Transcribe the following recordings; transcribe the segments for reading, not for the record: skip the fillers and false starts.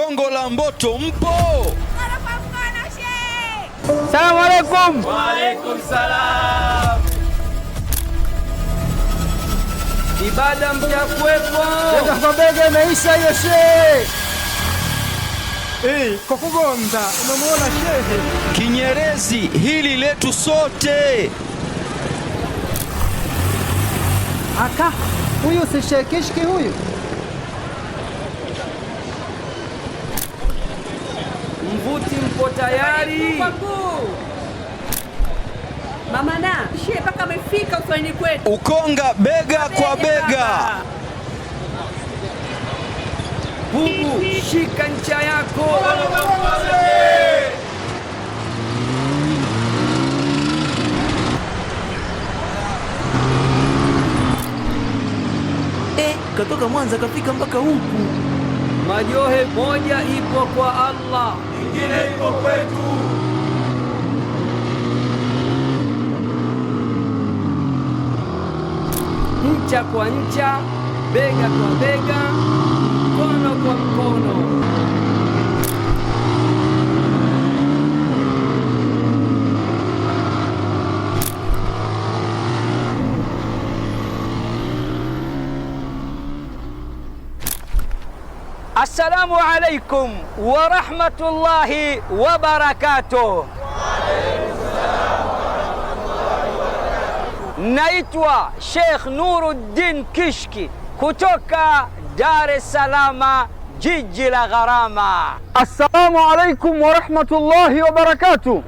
Gongo la Mboto mpo? Salamu alaikum. Wa alaikum salam. Ibada mtakuwepo. Kwa bega imeisha hiyo shehe. Kwa kugonda unamuona shehe. Kinyerezi hili letu sote. Aka huyu si Sheikh Kishki huyu? Mvuti mpo tayari? Mama na shehe mpaka amefika uswahilini kwetu. Ukonga bega kwa bega. Bubu, shika ncha yako. Katoka Mwanza kafika mpaka huku. Majohe, moja ipo kwa Allah, Nyingine ipo kwetu. ncha kwa ncha, bega kwa bega, mkono kwa mkono. Assalamu alaikum wa rahmatullahi wa barakatuh. Naitwa Sheikh Nuruddin Kishki kutoka Dar es Salaam, jiji la gharama. Assalamu alaikum wa rahmatullahi wa barakatuh.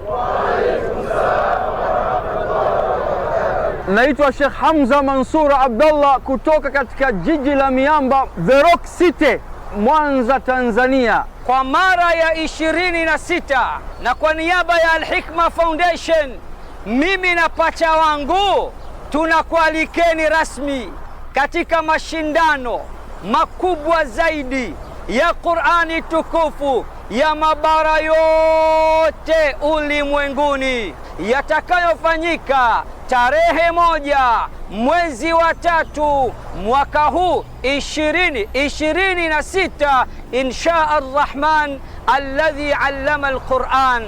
Naitwa Sheikh Hamza Mansur Abdallah kutoka katika jiji la miamba The Rock City, Mwanza, Tanzania, kwa mara ya 26 na kwa niaba ya Al-Hikma Foundation, mimi na pacha wangu tunakualikeni rasmi katika mashindano makubwa zaidi ya Qur'ani tukufu ya mabara yote ulimwenguni, yatakayofanyika tarehe 1 mwezi wa 3 mwaka huu 2026 insha Ar-Rahman alladhi allama al-Qur'an,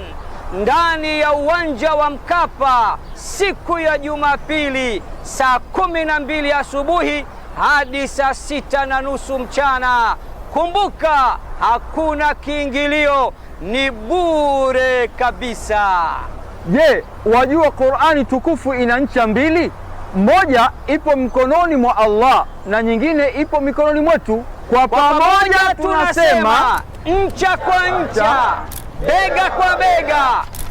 ndani ya uwanja wa Mkapa siku ya Jumapili saa 12 asubuhi hadi saa 6:30 mchana. Kumbuka, hakuna kiingilio, ni bure kabisa. Je, wajua Qur'ani tukufu ina ncha mbili? Moja ipo mkononi mwa Allah na nyingine ipo mikononi mwetu. Kwa pamoja tunasema ncha kwa ncha, bega kwa bega,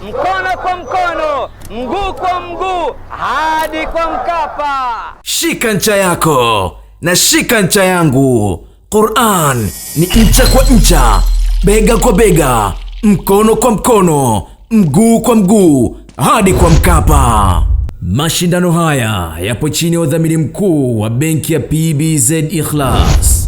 mkono kwa mkono, mguu kwa mguu, hadi kwa Mkapa. Shika ncha yako na shika ncha yangu. Qur'an ni ncha kwa ncha, bega kwa bega, mkono kwa mkono, mguu kwa mguu, hadi kwa Mkapa. Mashindano haya yapo chini ya udhamini mkuu wa benki ya PBZ Ikhlas.